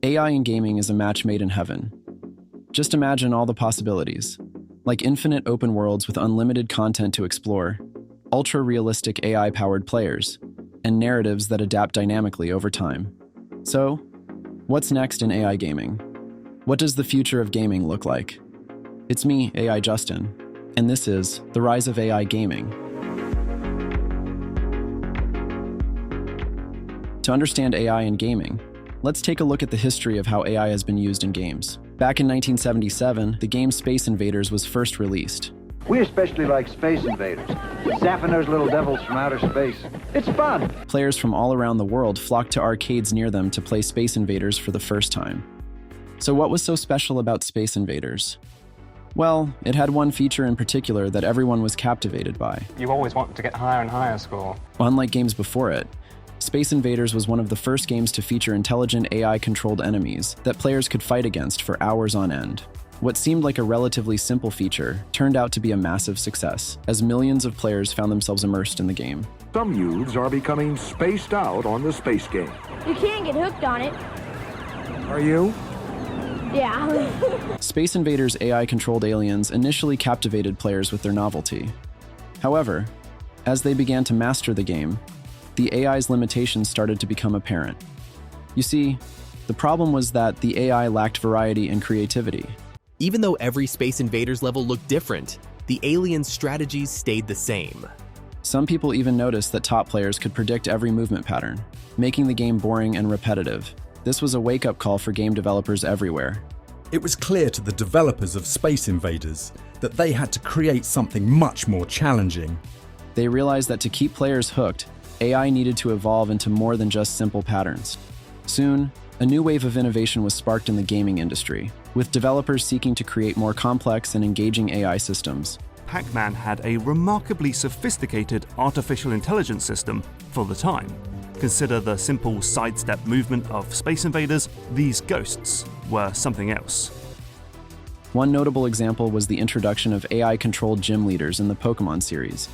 AI in gaming is a match made in heaven. Just imagine all the possibilities, like infinite open worlds with unlimited content to explore, ultra-realistic AI-powered players, and narratives that adapt dynamically over time. So, what's next in AI gaming? What does the future of gaming look like? It's me, AI Justin, and this is The Rise of AI Gaming. To understand AI in gaming, let's take a look at the history of how AI has been used in games. Back in 1977, the game Space Invaders was first released. We especially like Space Invaders, zapping those little devils from outer space. It's fun! Players from all around the world flocked to arcades near them to play Space Invaders for the first time. So what was so special about Space Invaders? Well, it had one feature in particular that everyone was captivated by. You always want to get higher and higher score. Unlike games before it, Space Invaders was one of the first games to feature intelligent AI-controlled enemies that players could fight against for hours on end. What seemed like a relatively simple feature turned out to be a massive success, as millions of players found themselves immersed in the game. Some youths are becoming spaced out on the space game. You can get hooked on it. Are you? Yeah. Space Invaders' AI-controlled aliens initially captivated players with their novelty. However, as they began to master the game, the AI's limitations started to become apparent. You see, the problem was that the AI lacked variety and creativity. Even though every Space Invaders level looked different, the aliens' strategies stayed the same. Some people even noticed that top players could predict every movement pattern, making the game boring and repetitive. This was a wake-up call for game developers everywhere. It was clear to the developers of Space Invaders that they had to create something much more challenging. They realized that to keep players hooked, AI needed to evolve into more than just simple patterns. Soon, a new wave of innovation was sparked in the gaming industry, with developers seeking to create more complex and engaging AI systems. Pac-Man had a remarkably sophisticated artificial intelligence system for the time. Consider the simple sidestep movement of Space Invaders, these ghosts were something else. One notable example was the introduction of AI-controlled gym leaders in the Pokemon series.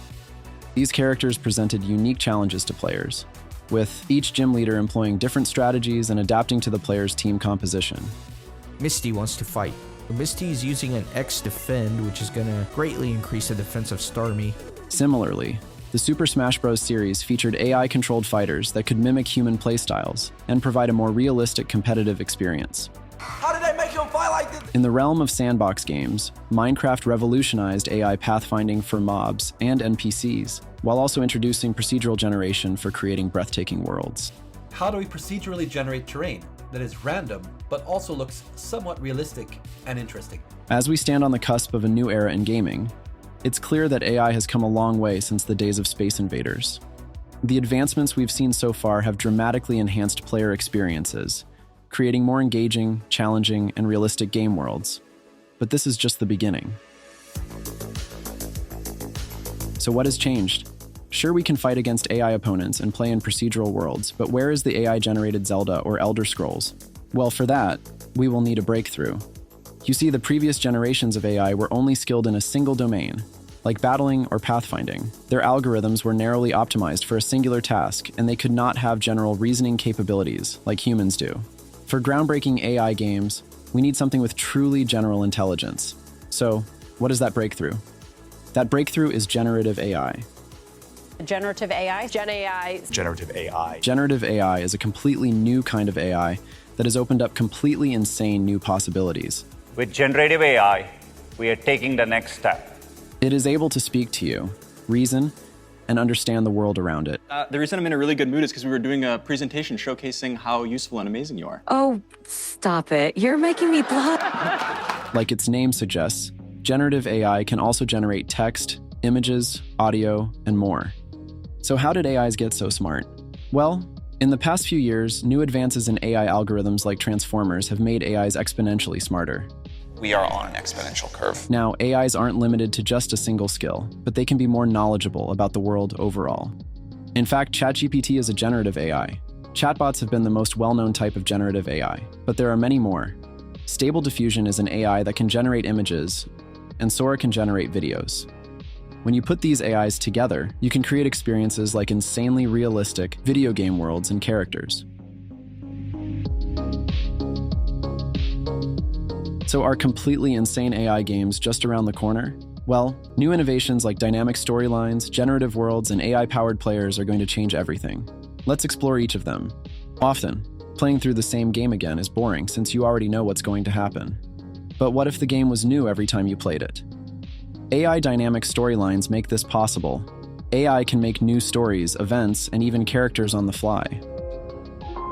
These characters presented unique challenges to players, with each gym leader employing different strategies and adapting to the player's team composition. Misty wants to fight, but Misty is using an X defend, which is going to greatly increase the defense of Starmie. Similarly, the Super Smash Bros. Series featured AI-controlled fighters that could mimic human playstyles and provide a more realistic competitive experience. How did I make him fight like this? In the realm of sandbox games, Minecraft revolutionized AI pathfinding for mobs and NPCs, while also introducing procedural generation for creating breathtaking worlds. How do we procedurally generate terrain that is random, but also looks somewhat realistic and interesting? As we stand on the cusp of a new era in gaming, it's clear that AI has come a long way since the days of Space Invaders. The advancements we've seen so far have dramatically enhanced player experiences, creating more engaging, challenging, and realistic game worlds. But this is just the beginning. So what has changed? Sure, we can fight against AI opponents and play in procedural worlds, but where is the AI-generated Zelda or Elder Scrolls? Well, for that, we will need a breakthrough. You see, the previous generations of AI were only skilled in a single domain, like battling or pathfinding. Their algorithms were narrowly optimized for a singular task, and they could not have general reasoning capabilities like humans do. For groundbreaking AI games, we need something with truly general intelligence. So, what is that breakthrough? That breakthrough is generative AI. Generative AI? Gen AI. Generative AI. Generative AI is a completely new kind of AI that has opened up completely insane new possibilities. With generative AI, we are taking the next step. It is able to speak to you, reason, and understand the world around it. The reason I'm in a really good mood is because we were doing a presentation showcasing how useful and amazing you are. Oh, stop it. You're making me blush. Like its name suggests, generative AI can also generate text, images, audio, and more. So how did AIs get so smart? Well, in the past few years, new advances in AI algorithms like transformers have made AIs exponentially smarter. We are on an exponential curve. Now, AIs aren't limited to just a single skill, but they can be more knowledgeable about the world overall. In fact, ChatGPT is a generative AI. Chatbots have been the most well-known type of generative AI, but there are many more. Stable Diffusion is an AI that can generate images, and Sora can generate videos. When you put these AIs together, you can create experiences like insanely realistic video game worlds and characters. So are completely insane AI games just around the corner? Well, new innovations like dynamic storylines, generative worlds, and AI-powered players are going to change everything. Let's explore each of them. Often, playing through the same game again is boring since you already know what's going to happen. But what if the game was new every time you played it? AI dynamic storylines make this possible. AI can make new stories, events, and even characters on the fly.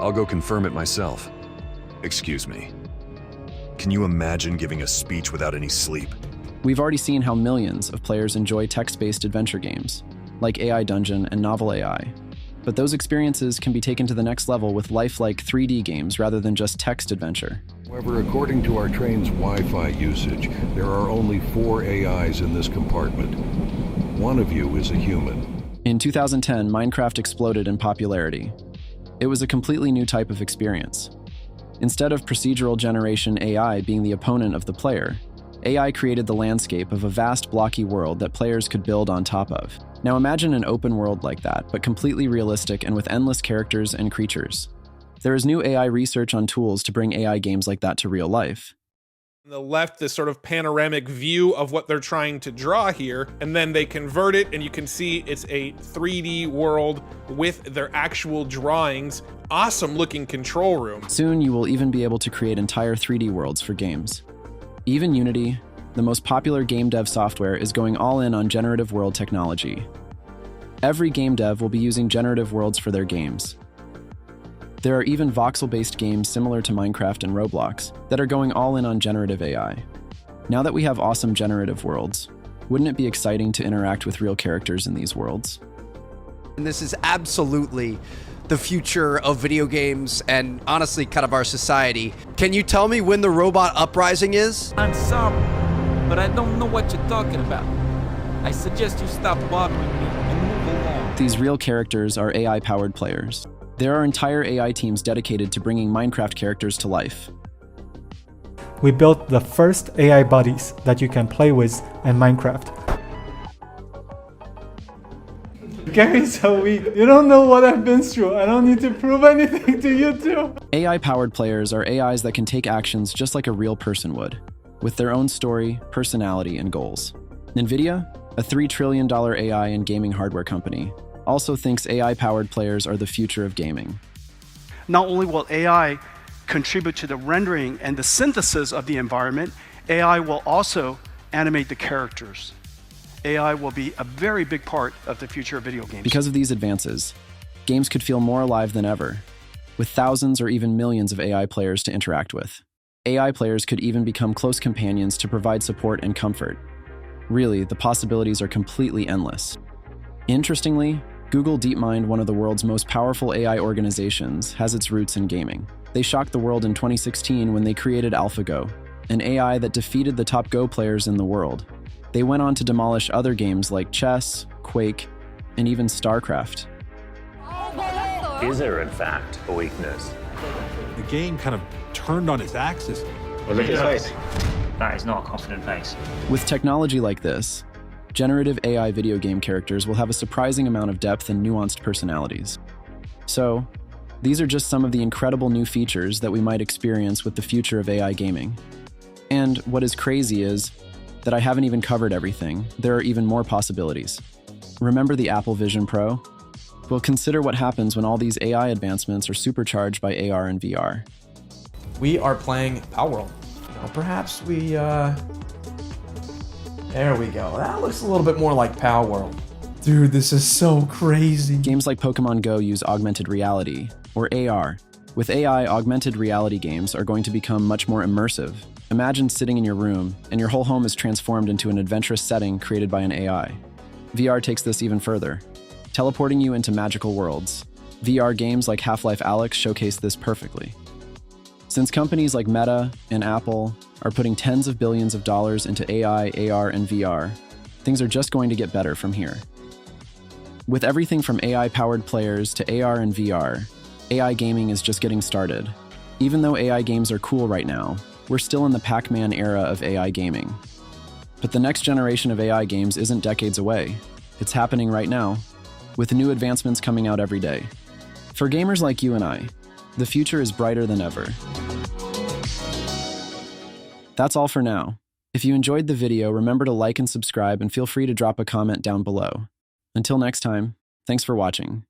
I'll go confirm it myself. Excuse me. Can you imagine giving a speech without any sleep? We've already seen how millions of players enjoy text-based adventure games, like AI Dungeon and Novel AI. But those experiences can be taken to the next level with lifelike 3D games rather than just text adventure. However, according to our train's Wi-Fi usage, there are only 4 AIs in this compartment. One of you is a human. In 2010, Minecraft exploded in popularity. It was a completely new type of experience. Instead of procedural generation AI being the opponent of the player, AI created the landscape of a vast blocky world that players could build on top of. Now imagine an open world like that, but completely realistic and with endless characters and creatures. There is new AI research on tools to bring AI games like that to real life. On the left, this sort of panoramic view of what they're trying to draw here, and then they convert it and you can see it's a 3D world with their actual drawings. Awesome looking control room. Soon you will even be able to create entire 3D worlds for games. Even Unity, the most popular game dev software, is going all in on generative world technology. Every game dev will be using generative worlds for their games. There are even voxel-based games similar to Minecraft and Roblox that are going all in on generative AI. Now that we have awesome generative worlds, wouldn't it be exciting to interact with real characters in these worlds? And this is absolutely the future of video games and honestly kind of our society. Can you tell me when the robot uprising is? I'm sorry, but I don't know what you're talking about. I suggest you stop bothering me and move along. These real characters are AI-powered players. There are entire AI teams dedicated to bringing Minecraft characters to life. We built the first AI buddies that you can play with in Minecraft. Gary's so weak. You don't know what I've been through. I don't need to prove anything to you too. AI-powered players are AIs that can take actions just like a real person would, with their own story, personality, and goals. NVIDIA, a $3 trillion AI and gaming hardware company, also thinks AI-powered players are the future of gaming. Not only will AI contribute to the rendering and the synthesis of the environment, AI will also animate the characters. AI will be a very big part of the future of video games. Because of these advances, games could feel more alive than ever, with thousands or even millions of AI players to interact with. AI players could even become close companions to provide support and comfort. Really, the possibilities are completely endless. Interestingly, Google DeepMind, one of the world's most powerful AI organizations, has its roots in gaming. They shocked the world in 2016 when they created AlphaGo, an AI that defeated the top Go players in the world. They went on to demolish other games like chess, Quake, and even StarCraft. Is there, in fact, a weakness? The game kind of turned on its axis. Well, look at his face. That is not a confident face. With technology like this, generative AI video game characters will have a surprising amount of depth and nuanced personalities. So, these are just some of the incredible new features that we might experience with the future of AI gaming. And what is crazy is that I haven't even covered everything. There are even more possibilities. Remember the Apple Vision Pro? Well, consider what happens when all these AI advancements are supercharged by AR and VR. We are playing Palworld. Perhaps we, there we go. That looks a little bit more like Palworld. Dude, this is so crazy. Games like Pokemon Go use augmented reality, or AR. With AI, augmented reality games are going to become much more immersive. Imagine sitting in your room, and your whole home is transformed into an adventurous setting created by an AI. VR takes this even further, teleporting you into magical worlds. VR games like Half-Life Alyx showcase this perfectly. Since companies like Meta and Apple are putting tens of billions of dollars into AI, AR, and VR, things are just going to get better from here. With everything from AI-powered players to AR and VR, AI gaming is just getting started. Even though AI games are cool right now, we're still in the Pac-Man era of AI gaming. But the next generation of AI games isn't decades away. It's happening right now, with new advancements coming out every day. For gamers like you and I, the future is brighter than ever. That's all for now. If you enjoyed the video, remember to like and subscribe, and feel free to drop a comment down below. Until next time, thanks for watching.